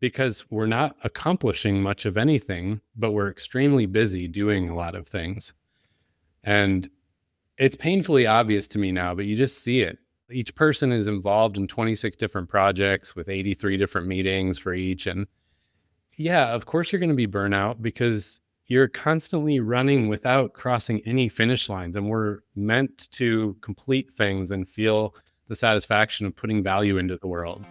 because we're not accomplishing much of anything, but we're extremely busy doing a lot of things. And it's painfully obvious to me now, but you just see it. Each person is involved in 26 different projects with 83 different meetings for each. And yeah, of course you're going to be burnout because you're constantly running without crossing any finish lines. And we're meant to complete things and feel the satisfaction of putting value into the world.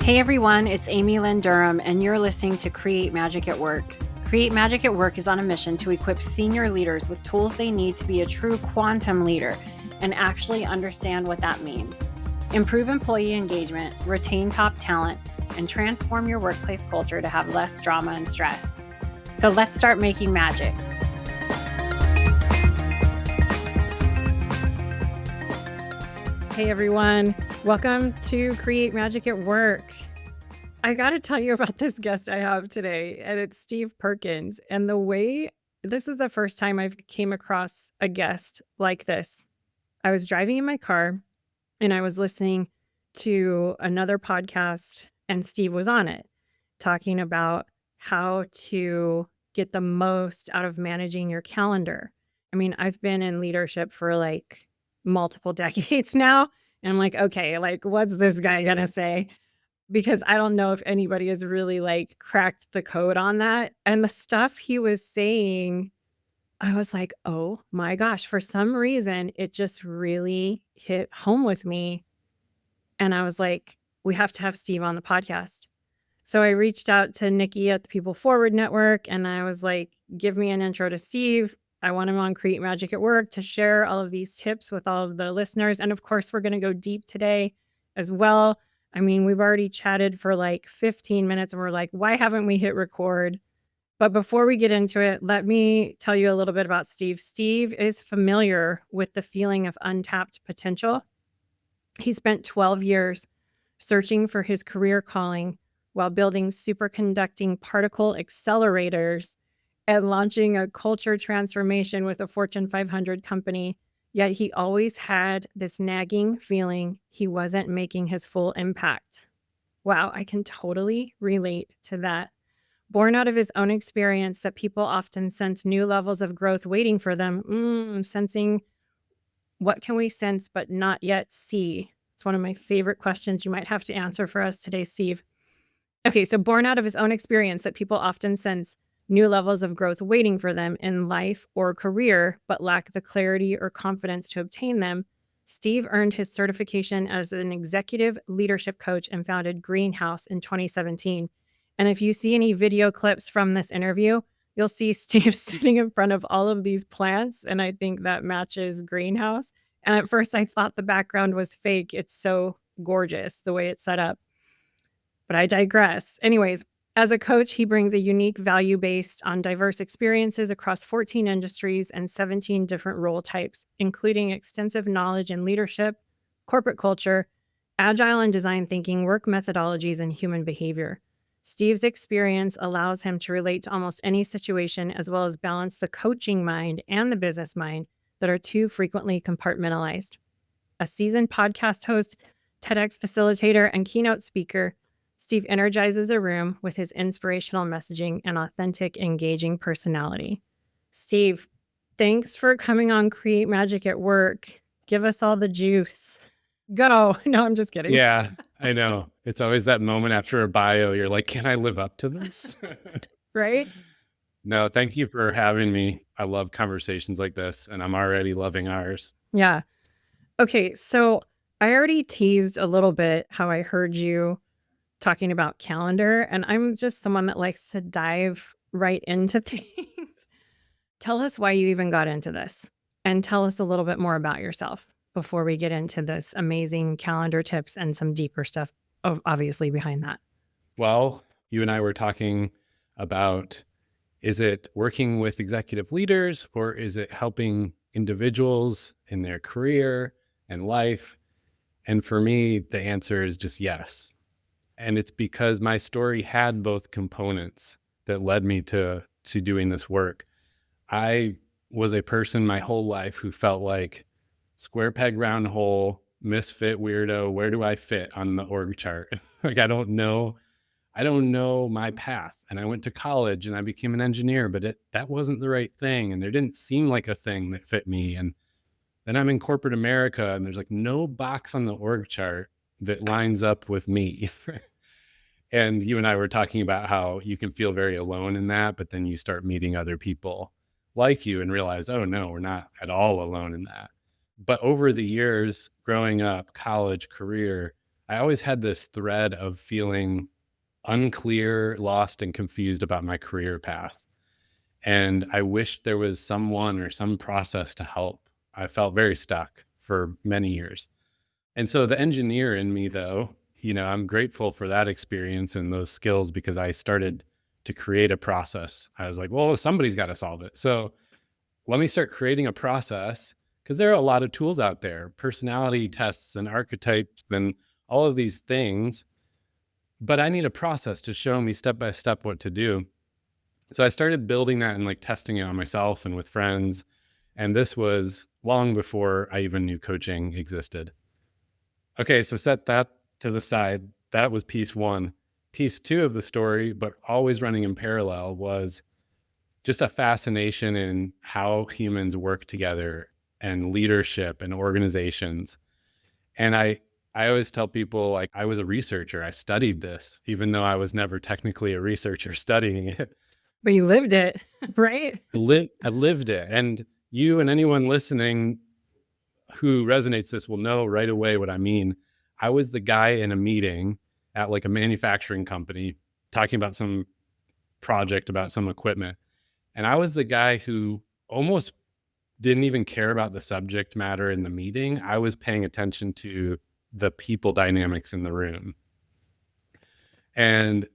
Hey everyone, it's Amy Lynn Durham, and you're listening to Create Magic at Work. Create Magic at Work is on a mission to equip senior leaders with tools they need to be a true quantum leader and actually understand what that means. Improve employee engagement, retain top talent, and transform your workplace culture to have less drama and stress. So let's start making magic. Hey everyone, welcome to Create Magic at Work. I got to tell you about this guest I have today, and it's Steve Perkins. And this is the first time I've came across a guest like this. I was driving in my car and I was listening to another podcast, and Steve was on it talking about how to get the most out of managing your calendar. I mean, I've been in leadership for like multiple decades now. And I'm like, okay, like, what's this guy gonna say? Because I don't know if anybody has really like cracked the code on that. And the stuff he was saying, I was like, oh my gosh, for some reason, it just really hit home with me. And I was like, we have to have Steve on the podcast. So I reached out to Nikki at the People Forward Network, and I was like, give me an intro to Steve. I want him on Create Magic at Work to share all of these tips with all of the listeners. And of course, we're going to go deep today as well. I mean, we've already chatted for like 15 minutes and we're like, why haven't we hit record? But before we get into it, let me tell you a little bit about Steve. Steve is familiar with the feeling of untapped potential. He spent 12 years searching for his career calling while building superconducting particle accelerators and launching a culture transformation with a Fortune 500 company. Yet he always had this nagging feeling he wasn't making his full impact. Wow, I can totally relate to that. Born out of his own experience that people often sense new levels of growth waiting for them, sensing what can we sense but not yet see? It's one of my favorite questions you might have to answer for us today, Steve. Okay, so born out of his own experience that people often sense new levels of growth waiting for them in life or career, but lack the clarity or confidence to obtain them, Steve earned his certification as an executive leadership coach and founded Greenhouse in 2017. And if you see any video clips from this interview, you'll see Steve sitting in front of all of these plants, and I think that matches Greenhouse. And at first I thought the background was fake. It's so gorgeous the way it's set up. But I digress. Anyways, as a coach, he brings a unique value based on diverse experiences across 14 industries and 17 different role types, including extensive knowledge in leadership, corporate culture, agile and design thinking, work methodologies, and human behavior. Steve's experience allows him to relate to almost any situation, as well as balance the coaching mind and the business mind that are too frequently compartmentalized. A seasoned podcast host, TEDx facilitator, and keynote speaker, Steve energizes a room with his inspirational messaging and authentic, engaging personality. Steve, thanks for coming on Create Magic at Work. Give us all the juice. Go. No, I'm just kidding. Yeah, I know. It's always that moment after a bio. You're like, can I live up to this? Right? No, thank you for having me. I love conversations like this, and I'm already loving ours. Yeah. Okay, so I already teased a little bit how I heard you talking about calendar, and I'm just someone that likes to dive right into things. Tell us why you even got into this, and tell us a little bit more about yourself before we get into this amazing calendar tips and some deeper stuff, obviously, behind that. Well, you and I were talking about, is it working with executive leaders or is it helping individuals in their career and life? And for me, the answer is just yes. And it's because my story had both components that led me to doing this work. I was a person my whole life who felt like square peg round hole, misfit weirdo. Where do I fit on the org chart? Like, I don't know my path. And I went to college and I became an engineer, but that wasn't the right thing. And there didn't seem like a thing that fit me. And then I'm in corporate America and there's like no box on the org chart that lines up with me. And you and I were talking about how you can feel very alone in that, but then you start meeting other people like you and realize, oh no, we're not at all alone in that. But over the years, growing up, college, career, I always had this thread of feeling unclear, lost, and confused about my career path. And I wished there was someone or some process to help. I felt very stuck for many years. And so the engineer in me, though, I'm grateful for that experience and those skills because I started to create a process. I was like, well, somebody's got to solve it. So let me start creating a process because there are a lot of tools out there, personality tests and archetypes and all of these things. But I need a process to show me step by step what to do. So I started building that and like testing it on myself and with friends. And this was long before I even knew coaching existed. Okay, so set that to the side. That was piece one. Piece two of the story, but always running in parallel, was just a fascination in how humans work together and leadership and organizations. And I always tell people, like, I was a researcher. I studied this, even though I was never technically a researcher studying it. But you lived it, right? I lived it. And you and anyone listening who resonates this will know right away what I mean. I was the guy in a meeting at like a manufacturing company talking about some project about some equipment. And I was the guy who almost didn't even care about the subject matter in the meeting. I was paying attention to the people dynamics in the room. And,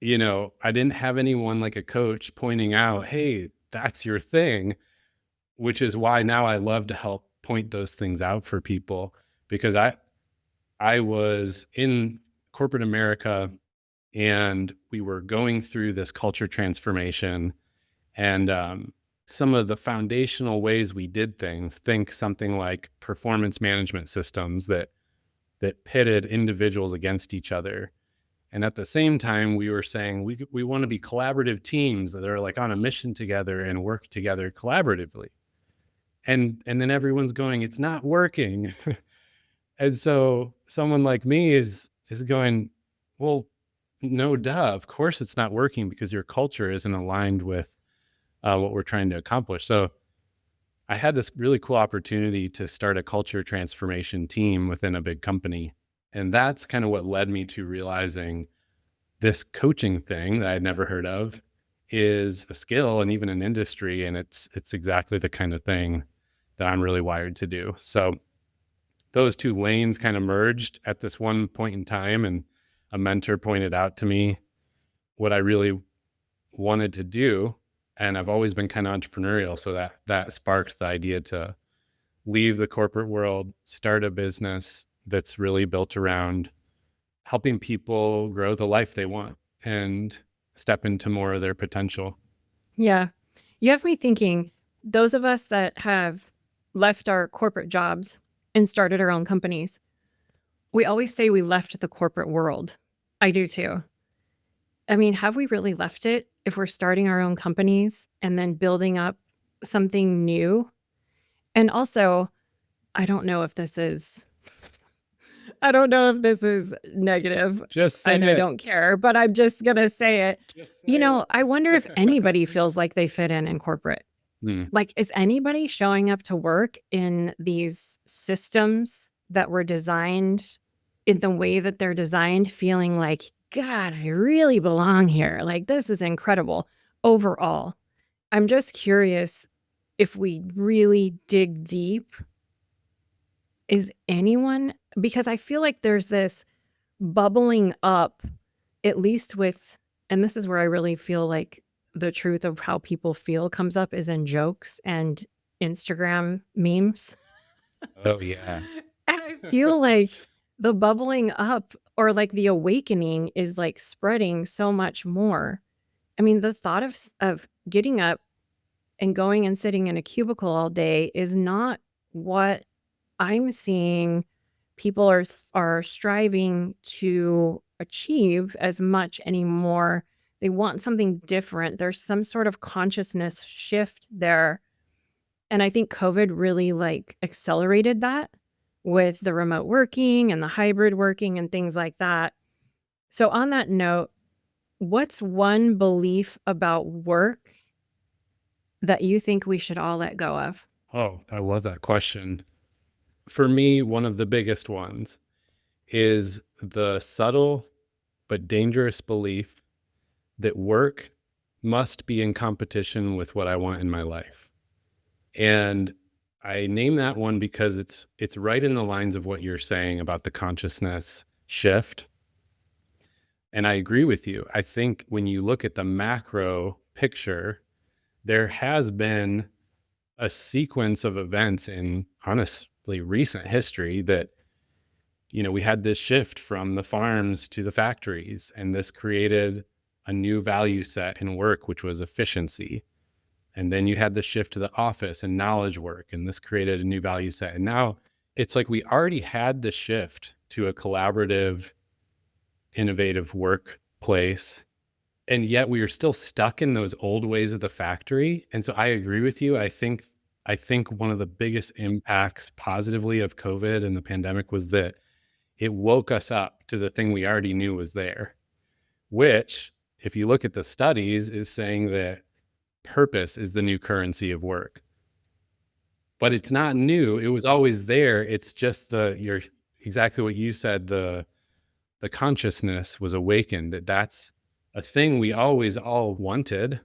I didn't have anyone like a coach pointing out, hey, that's your thing, which is why now I love to help point those things out for people, because I was in corporate America and we were going through this culture transformation, and some of the foundational ways we did things, think something like performance management systems that pitted individuals against each other. And at the same time, we were saying we want to be collaborative teams that are like on a mission together and work together collaboratively. And then everyone's going, it's not working. And so someone like me is going, well, no, duh, of course it's not working because your culture isn't aligned with what we're trying to accomplish. So I had this really cool opportunity to start a culture transformation team within a big company. And that's kind of what led me to realizing this coaching thing that I'd never heard of is a skill and even an industry. And it's exactly the kind of thing that I'm really wired to do. So those two lanes kind of merged at this one point in time. And a mentor pointed out to me what I really wanted to do. And I've always been kind of entrepreneurial. So that sparked the idea to leave the corporate world, start a business that's really built around helping people grow the life they want and step into more of their potential. Yeah. You have me thinking, those of us that have left our corporate jobs and started our own companies, we always say we left the corporate world. I do too. I mean, have we really left it if we're starting our own companies and then building up something new? And also, I don't know if this is negative. Just say And I it. don't care, but I'm just going to say it. Just say it. I wonder if anybody feels like they fit in corporate. Hmm. Like, is anybody showing up to work in these systems that were designed in the way that they're designed, feeling like, God, I really belong here. Like, this is incredible overall. I'm just curious if we really dig deep. Is anyone, because I feel like there's this bubbling up, at least with, and this is where I really feel like the truth of how people feel comes up is in jokes and Instagram memes. Oh, yeah. And I feel like the bubbling up or like the awakening is like spreading so much more. I mean, the thought of getting up and going and sitting in a cubicle all day is not what I'm seeing people are striving to achieve as much anymore. They want something different. There's some sort of consciousness shift there. And I think COVID really like accelerated that with the remote working and the hybrid working and things like that. So on that note, what's one belief about work that you think we should all let go of? Oh, I love that question. For me, one of the biggest ones is the subtle but dangerous belief that work must be in competition with what I want in my life. And I name that one because it's right in the lines of what you're saying about the consciousness shift. And I agree with you. I think when you look at the macro picture, there has been a sequence of events in honestly recent history that, we had this shift from the farms to the factories, and this created a new value set in work, which was efficiency. And then you had the shift to the office and knowledge work, and this created a new value set. And now it's like we already had the shift to a collaborative, innovative workplace. And yet we are still stuck in those old ways of the factory. And so I agree with you. I think one of the biggest impacts positively of COVID and the pandemic was that it woke us up to the thing we already knew was there, which, if you look at the studies, is saying that purpose is the new currency of work. But it's not new. It was always there. It's just you're exactly what you said, the consciousness was awakened that that's a thing we always all wanted.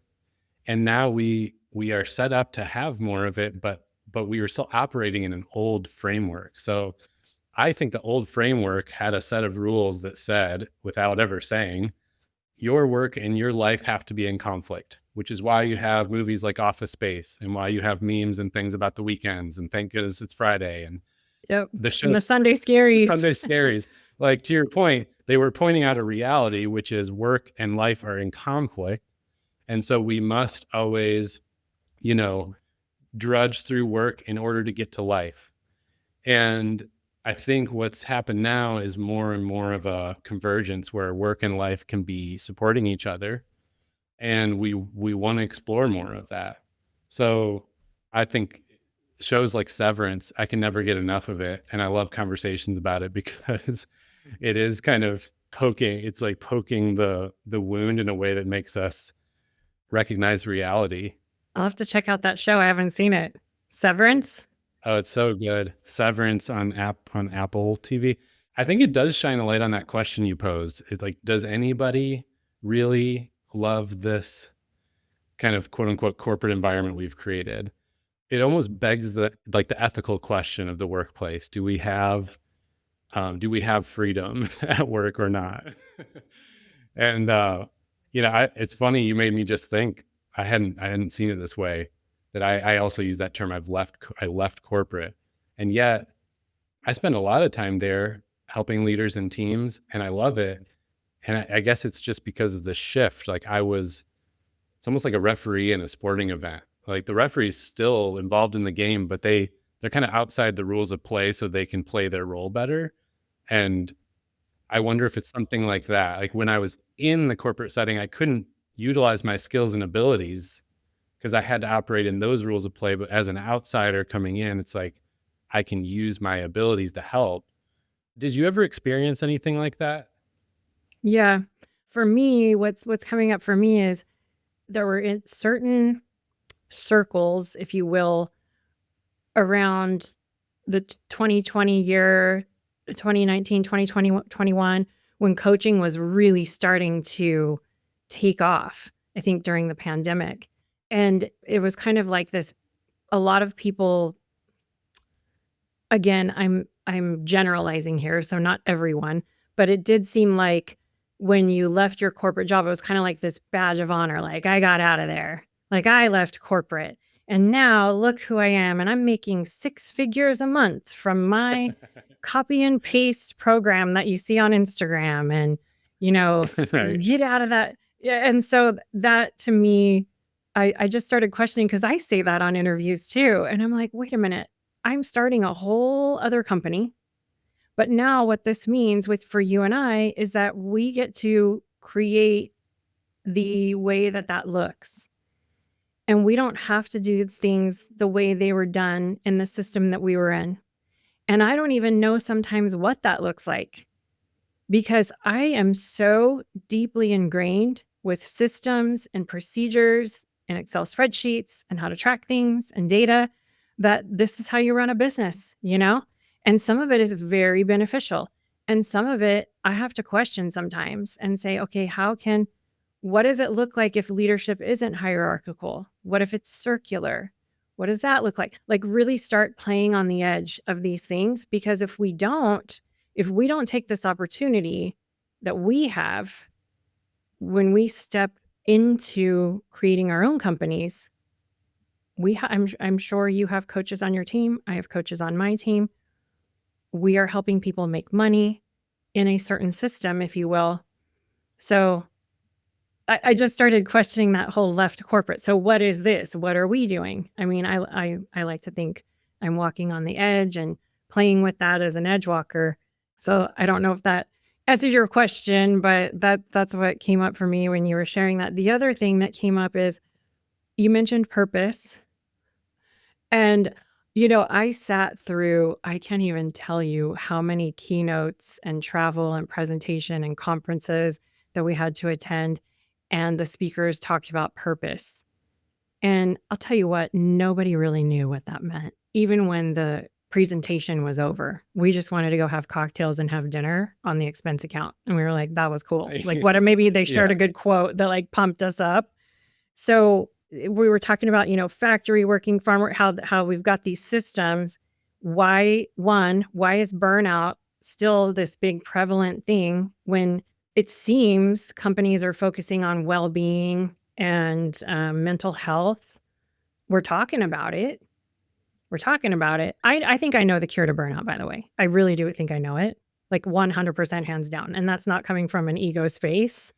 And now we are set up to have more of it, but we were still operating in an old framework. So I think the old framework had a set of rules that said, without ever saying, your work and your life have to be in conflict, which is why you have movies like Office Space and why you have memes and things about the weekends and thank goodness it's Friday and Yep. the And the shows, Sunday scaries. Sunday scaries. Like, to your point, they were pointing out a reality, which is work and life are in conflict. And so we must always, drudge through work in order to get to life. And I think what's happened now is more and more of a convergence where work and life can be supporting each other. And we want to explore more of that. So I think shows like Severance, I can never get enough of it. And I love conversations about it because it is kind of it's like poking the wound in a way that makes us recognize reality. I'll have to check out that show. I haven't seen it. Severance? Oh, it's so good. Severance on Apple TV. I think it does shine a light on that question you posed. It's like, does anybody really love this kind of quote unquote corporate environment we've created? It almost begs the ethical question of the workplace. Do we have freedom at work or not? And it's funny, you made me just think. I hadn't seen it this way. That I also use that term. I left corporate, and yet I spend a lot of time there helping leaders and teams, and I love it. And I guess it's just because of the shift. Like it's almost like a referee in a sporting event. Like the referee's still involved in the game, but they're kind of outside the rules of play so they can play their role better. And I wonder if it's something like that. Like when I was in the corporate setting, I couldn't utilize my skills and abilities because I had to operate in those rules of play. But as an outsider coming in, it's like I can use my abilities to help. Did you ever experience anything like that? Yeah. For me, what's coming up for me is there were in certain circles, if you will, around the 2020 year, 2019, 2020, 21, when coaching was really starting to take off, I think during the pandemic. And it was kind of like this, a lot of people, again, I'm generalizing here, so not everyone, but it did seem like when you left your corporate job, it was kind of like this badge of honor, like I got out of there, like I left corporate. And now look who I am. And I'm making 6 figures a month from my copy and paste program that you see on Instagram. And, Right. get out of that. Yeah. And so that to me, I just started questioning because I say that on interviews too. And I'm like, wait a minute. I'm starting a whole other company. But now what this means for you and I is that we get to create the way that looks. And we don't have to do things the way they were done in the system that we were in. And I don't even know sometimes what that looks like because I am so deeply ingrained with systems and procedures and Excel spreadsheets and how to track things and data that this is how you run a business, you know? And some of it is very beneficial. And some of it I have to question sometimes and say, okay, what does it look like if leadership isn't hierarchical? What if it's circular? What does that look like? Like really start playing on the edge of these things because if we don't take this opportunity that we have when we step into creating our own companies, I'm sure you have coaches on your team. I have coaches on my team. We are helping people make money in a certain system, if you will. So I just started questioning that whole left corporate. So what is this? What are we doing? I mean, I like to think I'm walking on the edge and playing with that as an edge walker. So I don't know if that answers your question, but that's what came up for me when you were sharing that. The other thing that came up is you mentioned purpose. And, I sat through, I can't even tell you how many keynotes and travel and presentation and conferences that we had to attend. And the speakers talked about purpose. And I'll tell you what, nobody really knew what that meant, even when the presentation was over. We just wanted to go have cocktails and have dinner on the expense account. And we were like, that was cool. Like, what, maybe they shared a good quote that like pumped us up. So we were talking about, factory working, farmer, how we've got these systems. Why is burnout still this big prevalent thing when it seems companies are focusing on well-being and mental health? We're talking about it. I think I know the cure to burnout, by the way. I really do think I know it, like 100% hands down. And that's not coming from an ego space.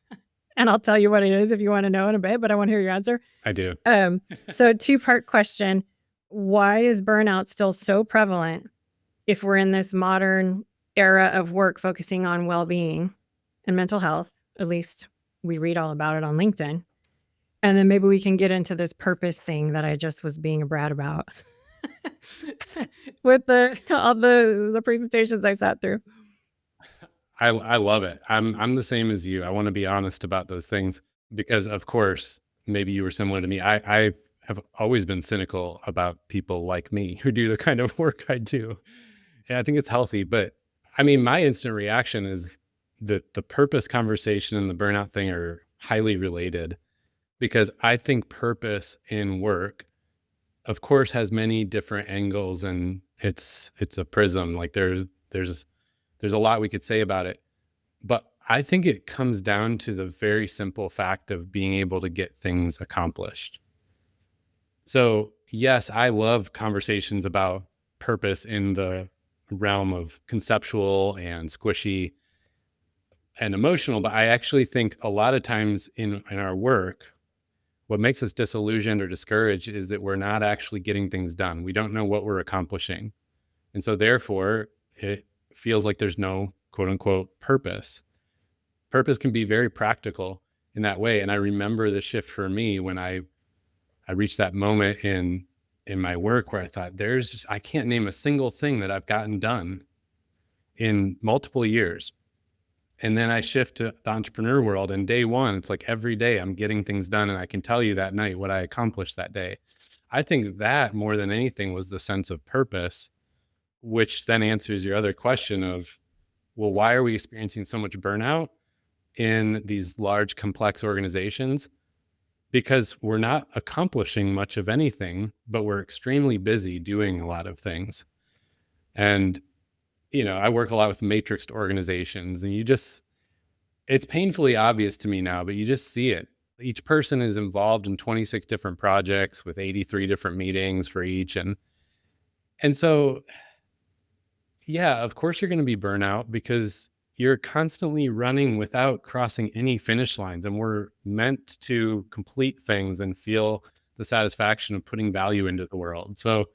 And I'll tell you what it is if you want to know in a bit, but I want to hear your answer. I do. So 2-part question. Why is burnout still so prevalent if we're in this modern era of work focusing on well-being and mental health? At least we read all about it on LinkedIn. And then maybe we can get into this purpose thing that I just was being a brat about with all the presentations I sat through. I love it. I'm the same as you. I want to be honest about those things because, of course, maybe you were similar to me. I have always been cynical about people like me who do the kind of work I do. Yeah, I think it's healthy, but I mean, my instant reaction is that the purpose conversation and the burnout thing are highly related because I think purpose in work, of course, has many different angles and it's a prism. Like there's a lot we could say about it, but I think it comes down to the very simple fact of being able to get things accomplished. So yes, I love conversations about purpose in the realm of conceptual and squishy and emotional, but I actually think a lot of times in our work, what makes us disillusioned or discouraged is that we're not actually getting things done. We don't know what we're accomplishing. And so therefore, it feels like there's no quote unquote purpose. Purpose can be very practical in that way. And I remember the shift for me when I reached that moment in my work where I thought I can't name a single thing that I've gotten done in multiple years. And then I shift to the entrepreneur world and day one, it's like every day I'm getting things done and I can tell you that night what I accomplished that day. I think that more than anything was the sense of purpose, which then answers your other question of, well, why are we experiencing so much burnout in these large, complex organizations? Because we're not accomplishing much of anything, but we're extremely busy doing a lot of things. And, I work a lot with matrixed organizations and it's painfully obvious to me now, but you just see it. Each person is involved in 26 different projects with 83 different meetings for each. And so, yeah, of course you're going to be burnout because you're constantly running without crossing any finish lines. And we're meant to complete things and feel the satisfaction of putting value into the world. So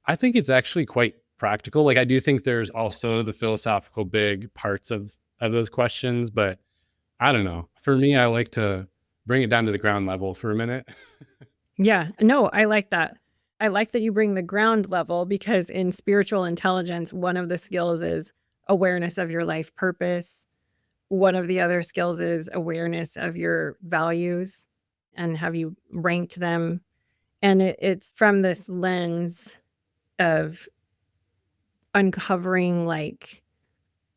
I think it's actually quite practical. Like, I do think there's also the philosophical big parts of those questions, but I don't know. For me, I like to bring it down to the ground level for a minute. Yeah, no, I like that. I like that you bring the ground level because in spiritual intelligence, one of the skills is awareness of your life purpose. One of the other skills is awareness of your values and have you ranked them. And it's from this lens of uncovering like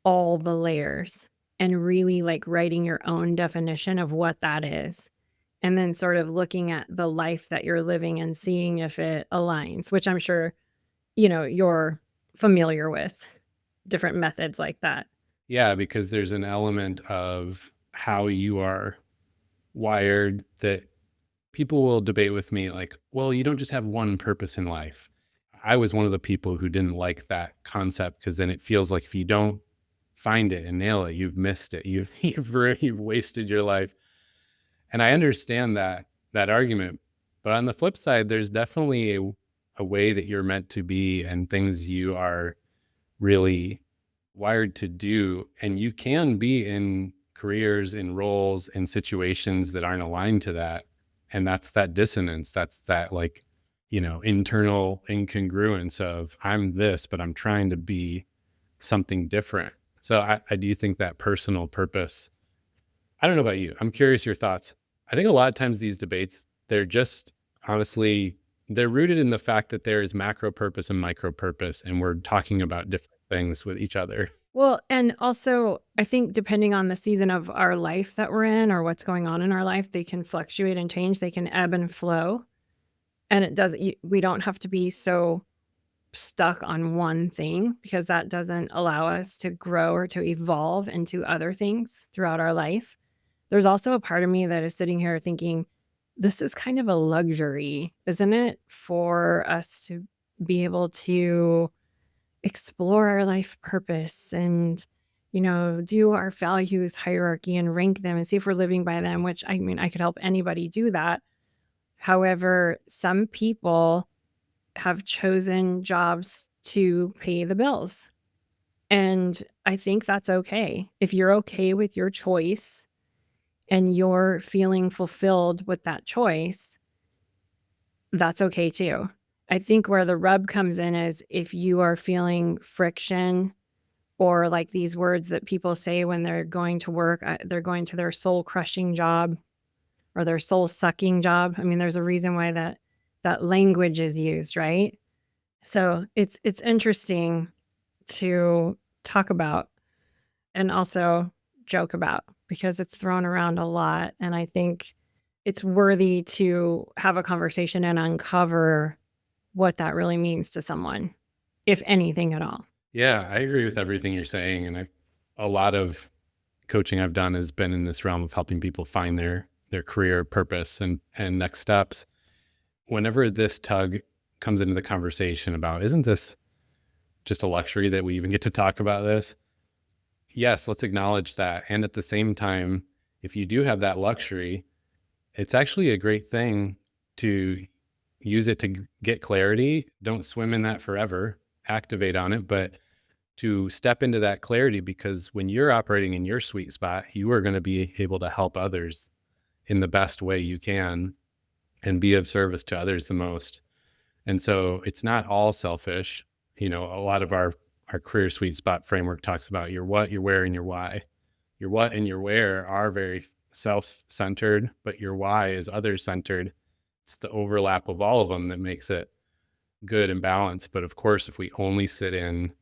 all the layers and really like writing your own definition of what that is. And then sort of looking at the life that you're living and seeing if it aligns, which I'm sure, you're familiar with different methods like that. Yeah, because there's an element of how you are wired that people will debate with me like, well, you don't just have one purpose in life. I was one of the people who didn't like that concept because then it feels like if you don't find it and nail it, you've missed it. You've wasted your life. And I understand that argument. But on the flip side, there's definitely a way that you're meant to be and things you are really wired to do. And you can be in careers, in roles, in situations that aren't aligned to that. And that's that dissonance. That's that like, internal incongruence of I'm this, but I'm trying to be something different. So I do think that personal purpose, I don't know about you. I'm curious your thoughts. I think a lot of times these debates, they're just honestly, they're rooted in the fact that there is macro purpose and micro purpose, and we're talking about different things with each other. Well, and also, I think depending on the season of our life that we're in or what's going on in our life, they can fluctuate and change. They can ebb and flow. And we don't have to be so stuck on one thing because that doesn't allow us to grow or to evolve into other things throughout our life. There's also a part of me that is sitting here thinking, this is kind of a luxury, isn't it, for us to be able to explore our life purpose and, do our values hierarchy and rank them and see if we're living by them, which I mean, I could help anybody do that. However, some people have chosen jobs to pay the bills. And I think that's okay. If you're okay with your choice and you're feeling fulfilled with that choice, that's okay too. I think where the rub comes in is if you are feeling friction or like these words that people say when they're going to work, they're going to their soul crushing job or their soul sucking job. I mean, there's a reason why that language is used, right? So it's interesting to talk about and also joke about because it's thrown around a lot. And I think it's worthy to have a conversation and uncover what that really means to someone, if anything at all. Yeah, I agree with everything you're saying. And a lot of coaching I've done has been in this realm of helping people find their career purpose and next steps. Whenever this tug comes into the conversation about, isn't this just a luxury that we even get to talk about this? Yes, let's acknowledge that. And at the same time, if you do have that luxury, it's actually a great thing to use it to get clarity. Don't swim in that forever, activate on it, but to step into that clarity, because when you're operating in your sweet spot, you are going to be able to help others in the best way you can and be of service to others the most. And so it's not all selfish. A lot of our career sweet spot framework talks about your what, your where, and your why. Your what and your where are very self-centered, but your why is other-centered. It's the overlap of all of them that makes it good and balanced. But of course, if we only sit in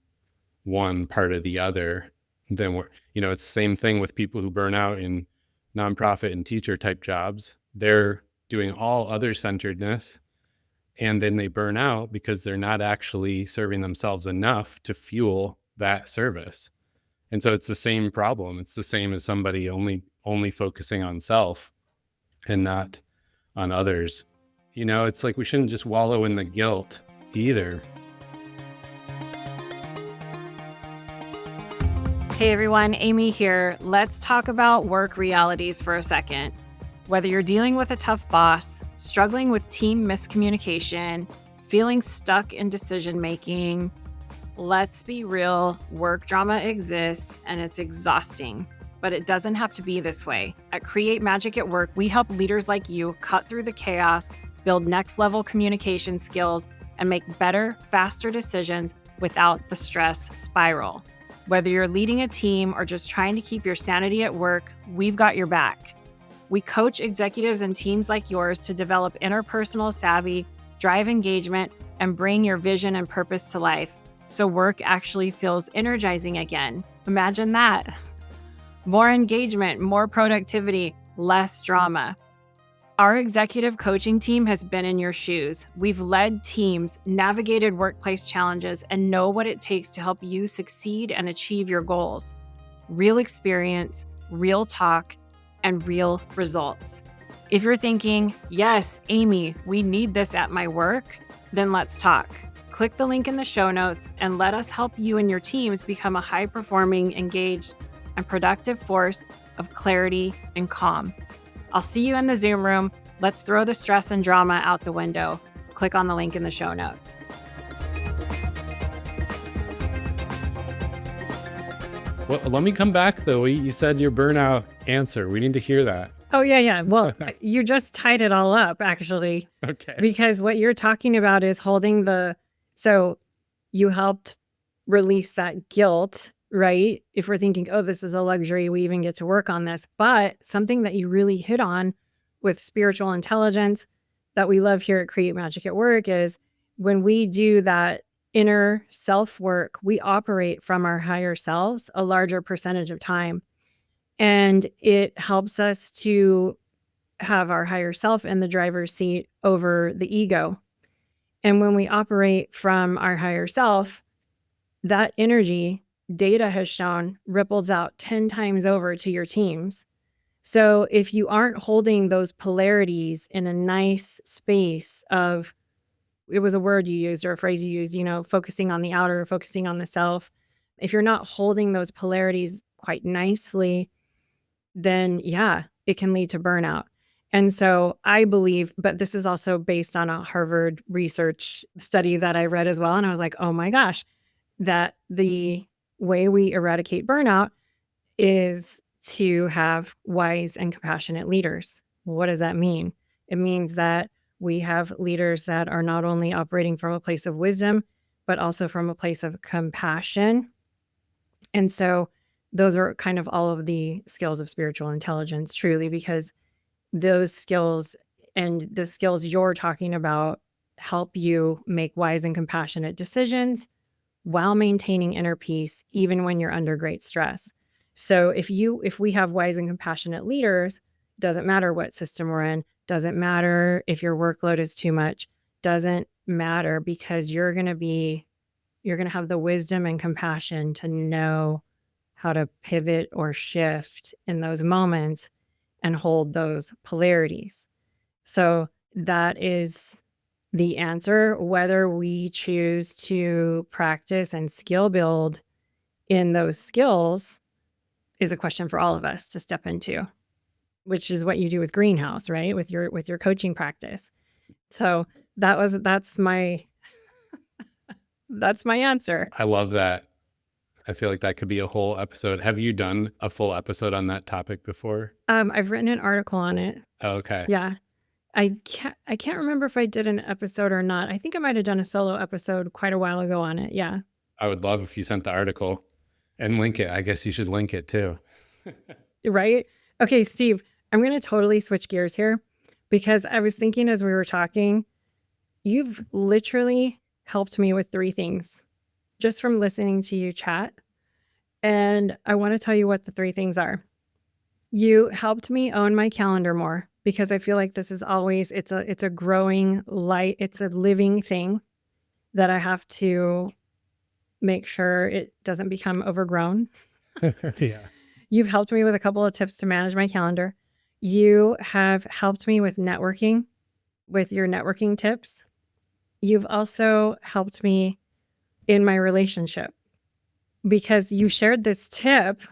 one part or the other, then it's the same thing with people who burn out in nonprofit and teacher type jobs. They're doing all other centeredness, and then they burn out because they're not actually serving themselves enough to fuel that service. And so it's the same problem. It's the same as somebody only focusing on self and not on others. It's like we shouldn't just wallow in the guilt either. Hey everyone, Amy here. Let's talk about work realities for a second. Whether you're dealing with a tough boss, struggling with team miscommunication, feeling stuck in decision making. Let's be real, work drama exists and it's exhausting, but it doesn't have to be this way. At Create Magic at Work, we help leaders like you cut through the chaos, build next level communication skills, and make better, faster decisions without the stress spiral. Whether you're leading a team or just trying to keep your sanity at work, we've got your back. We coach executives and teams like yours to develop interpersonal savvy, drive engagement, and bring your vision and purpose to life so work actually feels energizing again. Imagine that. More engagement, more productivity, less drama. Our executive coaching team has been in your shoes. We've led teams, navigated workplace challenges, and know what it takes to help you succeed and achieve your goals. Real experience, real talk, and real results. If you're thinking, yes, Amy, we need this at my work, then let's talk. Click the link in the show notes and let us help you and your teams become a high-performing, engaged, and productive force of clarity and calm. I'll see you in the Zoom room. Let's throw the stress and drama out the window. Click on the link in the show notes. Well, let me come back though. You said your burnout answer. We need to hear that. Oh, yeah. Well, you just tied it all up, actually. Okay. Because what you're talking about is so you helped release that guilt, right? If we're thinking, oh, this is a luxury, we even get to work on this. But something that you really hit on with spiritual intelligence that we love here at Create Magic at Work is when we do that inner self work, we operate from our higher selves a larger percentage of time. And it helps us to have our higher self in the driver's seat over the ego. And when we operate from our higher self, that energy, data has shown, ripples out 10 times over to your teams. So if you aren't holding those polarities in a nice space of, it was a word you used or a phrase you used, focusing on the outer, focusing on the self. If you're not holding those polarities quite nicely, then yeah, it can lead to burnout. And so I believe, but this is also based on a Harvard research study that I read as well. And I was like, oh my gosh, that the way we eradicate burnout is to have wise and compassionate leaders. What does that mean? It means that we have leaders that are not only operating from a place of wisdom, but also from a place of compassion. And so those are kind of all of the skills of spiritual intelligence, truly, because those skills and the skills you're talking about help you make wise and compassionate decisions while maintaining inner peace, even when you're under great stress. So if we have wise and compassionate leaders, doesn't matter what system we're in, doesn't matter if your workload is too much, doesn't matter, because you're going to have the wisdom and compassion to know how to pivot or shift in those moments and hold those polarities. So that is the answer. Whether we choose to practice and skill build in those skills is a question for all of us to step into, which is what you do with Greenhouse, right? With your coaching practice. So that's my answer. I love that. I feel like that could be a whole episode. Have you done a full episode on that topic before? I've written an article on it. Oh, okay. Yeah. I can't remember if I did an episode or not. I think I might have done a solo episode quite a while ago on it. Yeah. I would love if you sent the article and link it. I guess you should link it too. Right? Okay, Steve, I'm going to totally switch gears here because I was thinking as we were talking, you've literally helped me with 3 things just from listening to you chat. And I want to tell you what the 3 things are. You helped me own my calendar more because I feel like this is always, it's a growing light. It's a living thing that I have to make sure it doesn't become overgrown. Yeah. You've helped me with a couple of tips to manage my calendar. You have helped me with networking, with your networking tips. You've also helped me in my relationship because you shared this tip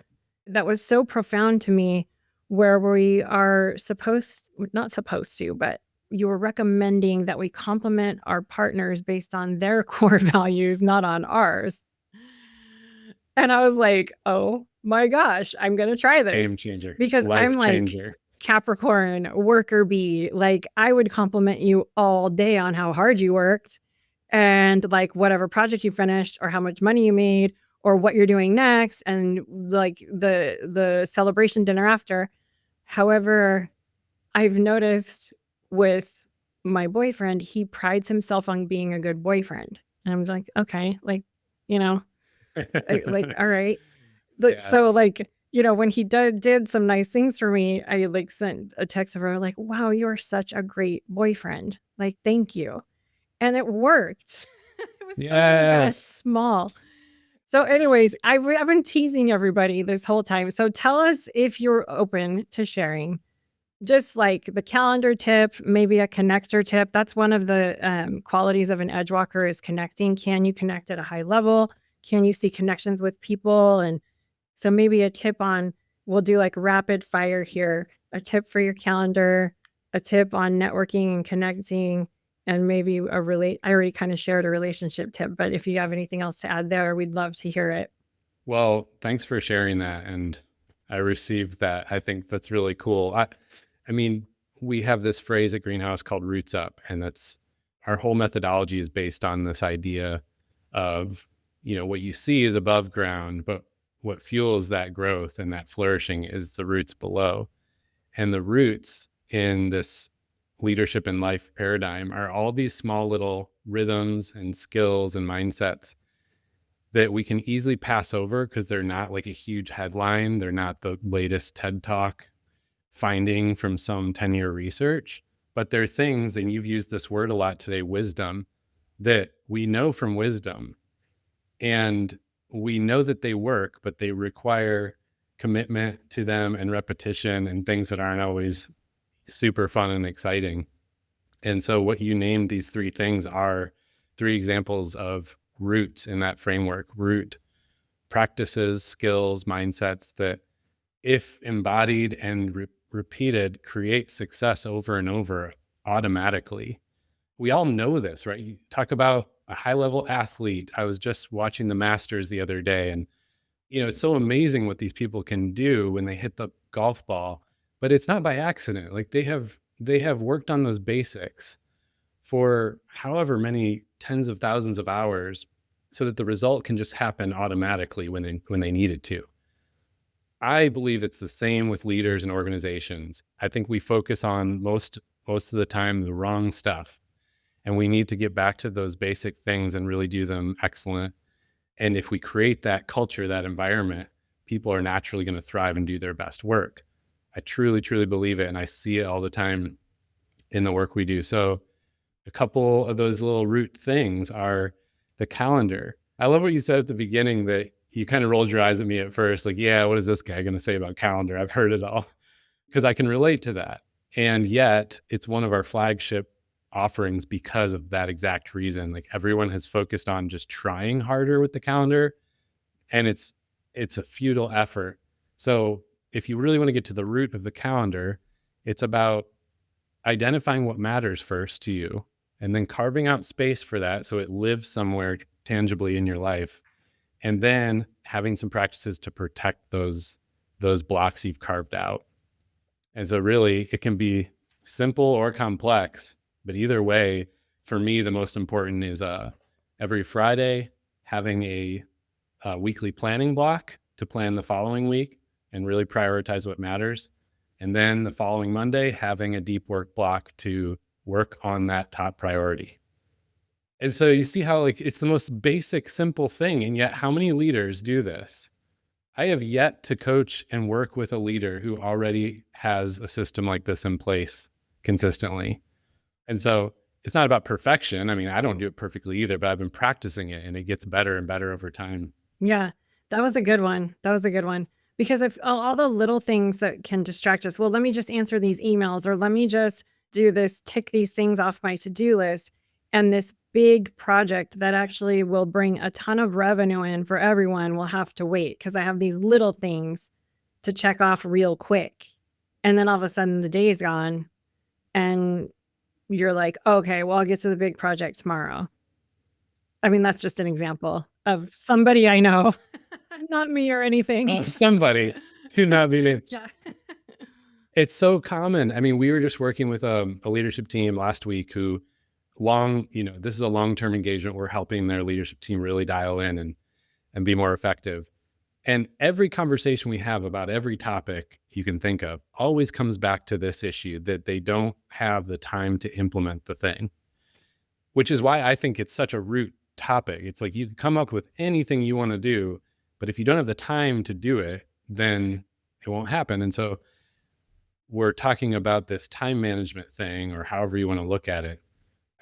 that was so profound to me where we are not supposed to, but you were recommending that we compliment our partners based on their core values, not on ours. And I was like, oh my gosh, I'm going to try Game this changer, because I'm life like changer. Capricorn, worker bee. Like, I would compliment you all day on how hard you worked and like whatever project you finished or how much money you made or what you're doing next and like the celebration dinner after. However, I've noticed with my boyfriend, he prides himself on being a good boyfriend. And I'm like, okay, like, you know, like, all right. So Yes. like, when he did some nice things for me, I like sent a text of her like, wow, you're such a great boyfriend. Like, thank you. And it worked. It was something that Yes. small. So anyways, I've been teasing everybody this whole time. So tell us if you're open to sharing just like the calendar tip, maybe a connector tip. That's one of the qualities of an edge walker is connecting. Can you connect at a high level? Can you see connections with people? And so maybe a tip on, we'll do like rapid fire here, a tip for your calendar, a tip on networking and connecting, and maybe I already kind of shared a relationship tip, but if you have anything else to add there, we'd love to hear it. Well, thanks for sharing that. And I received that. I think that's really cool. I mean, we have this phrase at Greenhouse called roots up, and that's our whole methodology is based on this idea of, what you see is above ground, but what fuels that growth and that flourishing is the roots below. And the roots in this leadership and life paradigm are all these small little rhythms and skills and mindsets that we can easily pass over because they're not like a huge headline. They're not the latest TED Talk finding from some 10-year research, but they're things, and you've used this word a lot today, wisdom, that we know from wisdom. And we know that they work, but they require commitment to them and repetition and things that aren't always super fun and exciting. And so what you named, these three things, are three examples of roots in that framework. Root practices, skills, mindsets that, if embodied and repeated, create success over and over automatically. We all know this, right? You talk about a high level athlete. I was just watching the Masters the other day, and it's so amazing what these people can do when they hit the golf ball, but it's not by accident. Like they have worked on those basics for however many tens of thousands of hours so that the result can just happen automatically when they need it to. I believe it's the same with leaders and organizations. I think we focus on most of the time the wrong stuff, and we need to get back to those basic things and really do them excellent. And if we create that culture, that environment, people are naturally going to thrive and do their best work. I truly, truly believe it, and I see it all the time in the work we do. So a couple of those little root things are the calendar. I love what you said at the beginning, that you kind of rolled your eyes at me at first, like, yeah, what is this guy going to say about calendar? I've heard it all, because I can relate to that. And yet it's one of our flagship offerings because of that exact reason. Like, everyone has focused on just trying harder with the calendar, and it's a futile effort. So if you really want to get to the root of the calendar, it's about identifying what matters first to you, and then carving out space for that so it lives somewhere tangibly in your life, and then having some practices to protect those blocks you've carved out. And so really it can be simple or complex, but either way, for me, the most important is every Friday having a weekly planning block to plan the following week and really prioritize what matters. And then the following Monday, having a deep work block to work on that top priority. And so you see how, like, it's the most basic, simple thing. And yet how many leaders do this? I have yet to coach and work with a leader who already has a system like this in place consistently. And so it's not about perfection. I mean, I don't do it perfectly either, but I've been practicing it, and it gets better and better over time. Yeah, that was a good one. That was a good one. Because if all the little things that can distract us, well, let me just answer these emails, or let me just do this, tick these things off my to-do list. And this big project that actually will bring a ton of revenue in for everyone will have to wait because I have these little things to check off real quick. And then all of a sudden the day is gone, and you're like, okay, well, I'll get to the big project tomorrow. I mean, that's just an example of somebody I know, not me or anything. Oh, somebody to not be named. Yeah. It's so common. I mean, we were just working with a leadership team last week who this is a long-term engagement. We're helping their leadership team really dial in and be more effective. And every conversation we have about every topic you can think of always comes back to this issue that they don't have the time to implement the thing, which is why I think it's such a root topic. It's like you can come up with anything you want to do, but if you don't have the time to do it, then it won't happen. And so we're talking about this time management thing, or however you want to look at it,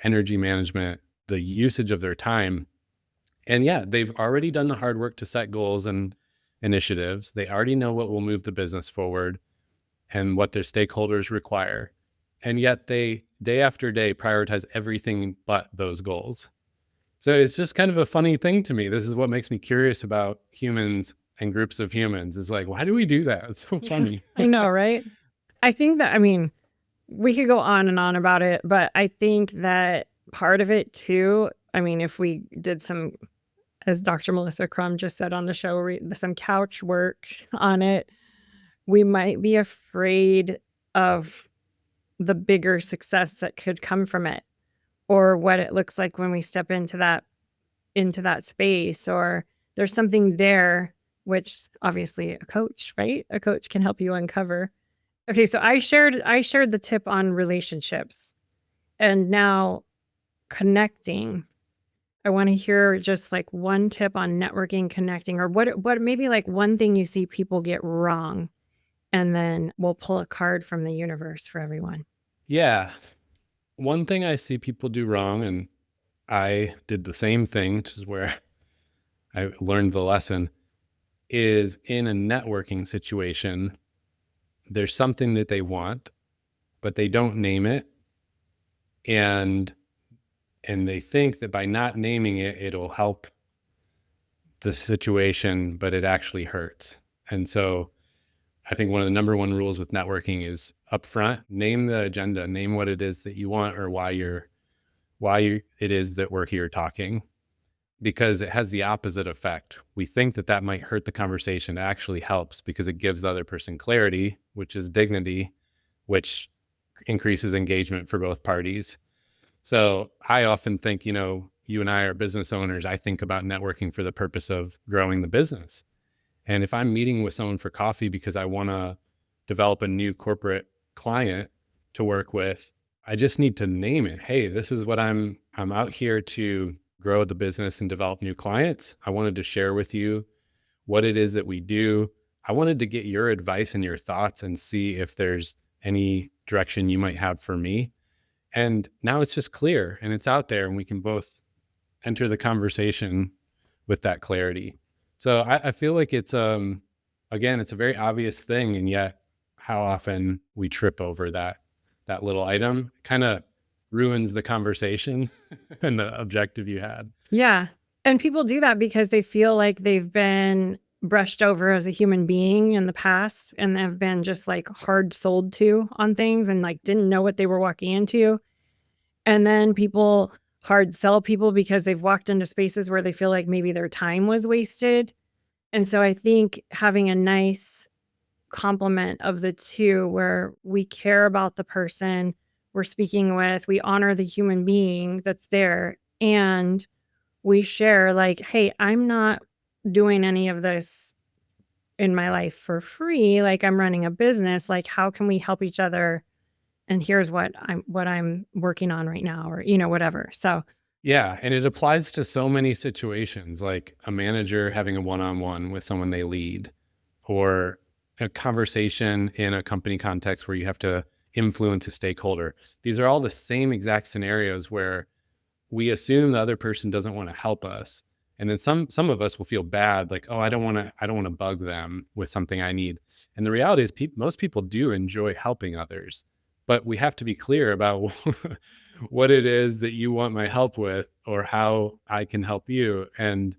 energy management, the usage of their time. And yeah, they've already done the hard work to set goals and initiatives. They already know what will move the business forward and what their stakeholders require. And yet they, day after day, prioritize everything but those goals. So it's just kind of a funny thing to me. This is what makes me curious about humans and groups of humans. It's like, why do we do that? It's so funny. I know, right? I think that, I mean, we could go on and on about it, but I think that part of it too, I mean, if we did some, as Dr. Melissa Crum just said on the show, some couch work on it, we might be afraid of the bigger success that could come from it, or what it looks like when we step into that space, or there's something there, which obviously a coach, right? A coach can help you uncover. Okay, so I shared the tip on relationships, and now connecting. I want to hear just like one tip on networking, connecting, or what maybe like one thing you see people get wrong, and then we'll pull a card from the universe for everyone. Yeah. One thing I see people do wrong, and I did the same thing, which is where I learned the lesson, is in a networking situation, there's something that they want, but they don't name it. And they think that by not naming it, it'll help the situation, but it actually hurts. And so I think one of the number one rules with networking is upfront, name the agenda, name what it is that you want, or why it is that we're here talking, because it has the opposite effect. We think that might hurt the conversation. It actually helps because it gives the other person clarity, which is dignity, which increases engagement for both parties. So I often think, you and I are business owners. I think about networking for the purpose of growing the business. And if I'm meeting with someone for coffee because I want to develop a new corporate client to work with, I just need to name it. Hey, this is what I'm out here to grow the business and develop new clients. I wanted to share with you what it is that we do. I wanted to get your advice and your thoughts and see if there's any direction you might have for me. And now it's just clear and it's out there, and we can both enter the conversation with that clarity. So I feel like it's, again, it's a very obvious thing. And yet how often we trip over that little item kind of ruins the conversation and the objective you had. Yeah. And people do that because they feel like they've been brushed over as a human being in the past, and have been just like hard sold to on things, and like didn't know what they were walking into. And then people hard sell people because they've walked into spaces where they feel like maybe their time was wasted. And so I think having a nice complement of the two, where we care about the person we're speaking with, we honor the human being that's there, and we share like, hey, I'm not doing any of this in my life for free. Like, I'm running a business. Like, how can we help each other? And here's what I'm working on right now, or, whatever. So yeah. And it applies to so many situations, like a manager having a one-on-one with someone they lead, or a conversation in a company context where you have to influence a stakeholder. These are all the same exact scenarios where we assume the other person doesn't want to help us. And then some of us will feel bad, like, oh, I don't want to bug them with something I need. And the reality is most people do enjoy helping others, but we have to be clear about what it is that you want my help with, or how I can help you. And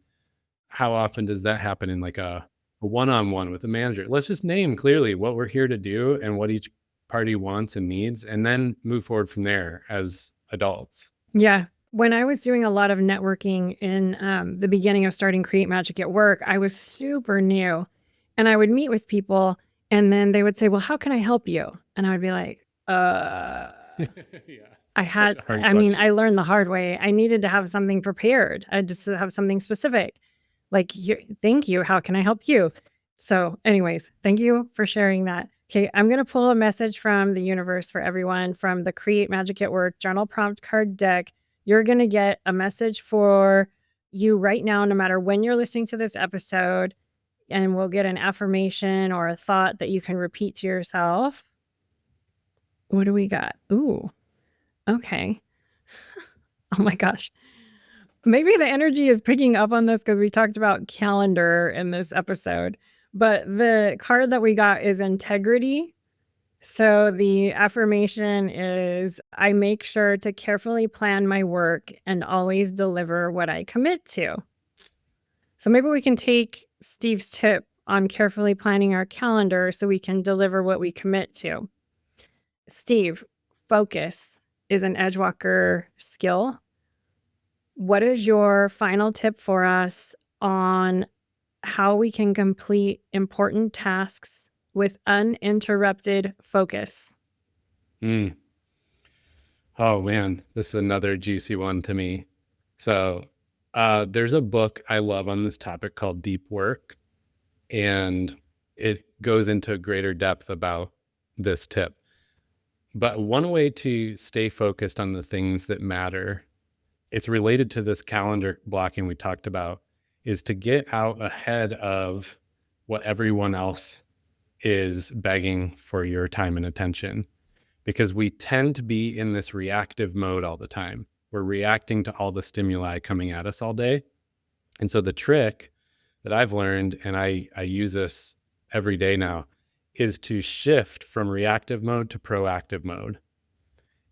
how often does that happen in like a one-on-one with a manager? Let's just name clearly what we're here to do and what each party wants and needs, and then move forward from there as adults. Yeah. When I was doing a lot of networking in the beginning of starting Create Magic at Work, I was super new. And I would meet with people and then they would say, well, how can I help you? And I would be like, Yeah. I learned the hard way. I needed to have something prepared. I just have something specific. Like, thank you. How can I help you? So anyways, thank you for sharing that. Okay, I'm going to pull a message from the universe for everyone from the Create Magic at Work journal prompt card deck. You're going to get a message for you right now, no matter when you're listening to this episode. And we'll get an affirmation or a thought that you can repeat to yourself. What do we got? Ooh, okay. Oh my gosh. Maybe the energy is picking up on this because we talked about calendar in this episode. But the card that we got is integrity. So the affirmation is, I make sure to carefully plan my work and always deliver what I commit to. So maybe we can take Steve's tip on carefully planning our calendar so we can deliver what we commit to. Steve, focus is an Edgewalker skill. What is your final tip for us on how we can complete important tasks with uninterrupted focus? Oh man, this is another juicy one to me. So there's a book I love on this topic called Deep Work, and it goes into greater depth about this tip. But one way to stay focused on the things that matter, it's related to this calendar blocking we talked about, is to get out ahead of what everyone else is begging for your time and attention. Because we tend to be in this reactive mode all the time. We're reacting to all the stimuli coming at us all day. And so the trick that I've learned, and I use this every day now, is to shift from reactive mode to proactive mode.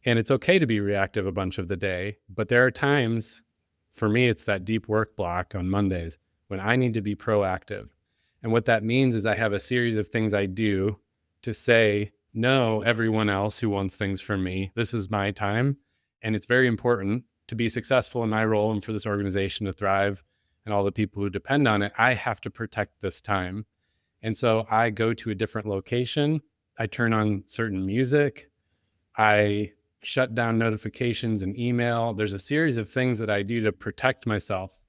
And it's okay to be reactive a bunch of the day, but there are times, for me, it's that deep work block on Mondays when I need to be proactive. And what that means is I have a series of things I do to say, no, everyone else who wants things from me, this is my time. And it's very important to be successful in my role and for this organization to thrive and all the people who depend on it. I have to protect this time. And so I go to a different location. I turn on certain music. I shut down notifications and email. There's a series of things that I do to protect myself,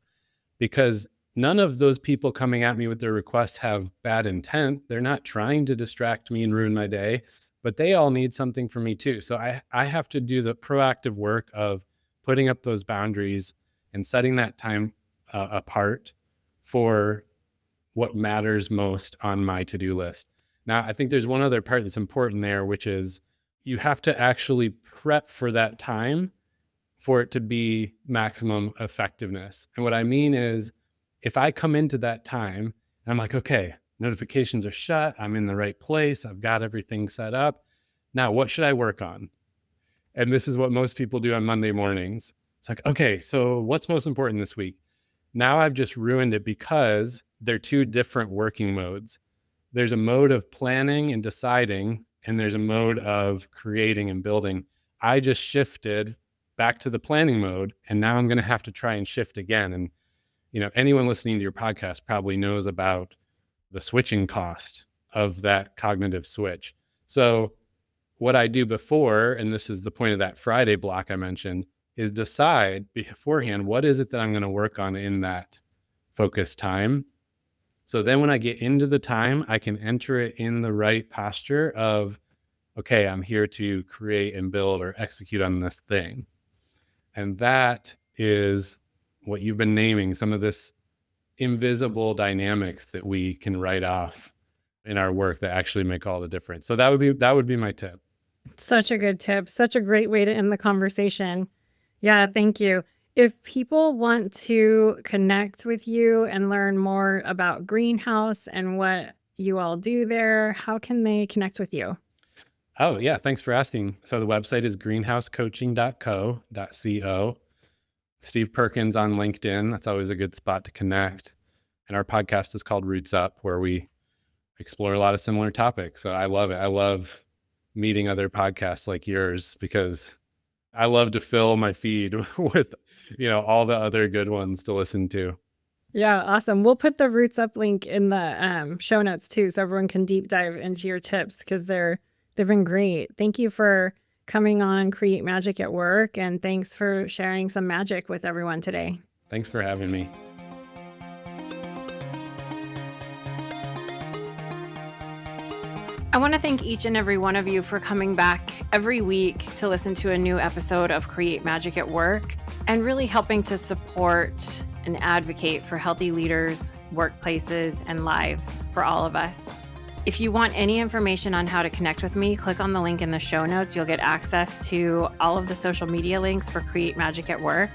because none of those people coming at me with their requests have bad intent. They're not trying to distract me and ruin my day, but they all need something from me too. So I have to do the proactive work of putting up those boundaries and setting that time apart for what matters most on my to-do list. Now, I think there's one other part that's important there, which is you have to actually prep for that time for it to be maximum effectiveness. And what I mean is, if I come into that time and I'm like, okay, notifications are shut, I'm in the right place, I've got everything set up. Now, what should I work on? And this is what most people do on Monday mornings. It's like, okay, so what's most important this week? Now I've just ruined it because they're two different working modes. There's a mode of planning and deciding, and there's a mode of creating and building. I just shifted back to the planning mode, and now I'm going to have to try and shift again. And anyone listening to your podcast probably knows about the switching cost of that cognitive switch. So what I do before, and this is the point of that Friday block I mentioned, is decide beforehand, what is it that I'm going to work on in that focus time? So then when I get into the time, I can enter it in the right posture of, okay, I'm here to create and build or execute on this thing. And that is what you've been naming, some of this invisible dynamics that we can write off in our work that actually make all the difference. So that would be my tip. Such a good tip. Such a great way to end the conversation. Yeah, thank you. If people want to connect with you and learn more about Greenhouse and what you all do there, how can they connect with you? Oh, yeah. Thanks for asking. So the website is greenhousecoaching.co. Steve Perkins on LinkedIn. That's always a good spot to connect. And our podcast is called Roots Up, where we explore a lot of similar topics. So I love it. I love meeting other podcasts like yours, because I love to fill my feed with, all the other good ones to listen to. Yeah, awesome. We'll put the Roots Up link in the show notes too, so everyone can deep dive into your tips because they've been great. Thank you for coming on Create Magic at Work, and thanks for sharing some magic with everyone today. Thanks for having me. I want to thank each and every one of you for coming back every week to listen to a new episode of Create Magic at Work and really helping to support and advocate for healthy leaders, workplaces, and lives for all of us. If you want any information on how to connect with me, click on the link in the show notes. You'll get access to all of the social media links for Create Magic at Work.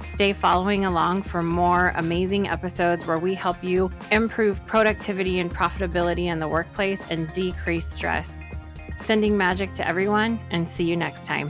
Stay following along for more amazing episodes where we help you improve productivity and profitability in the workplace and decrease stress. Sending magic to everyone, and see you next time.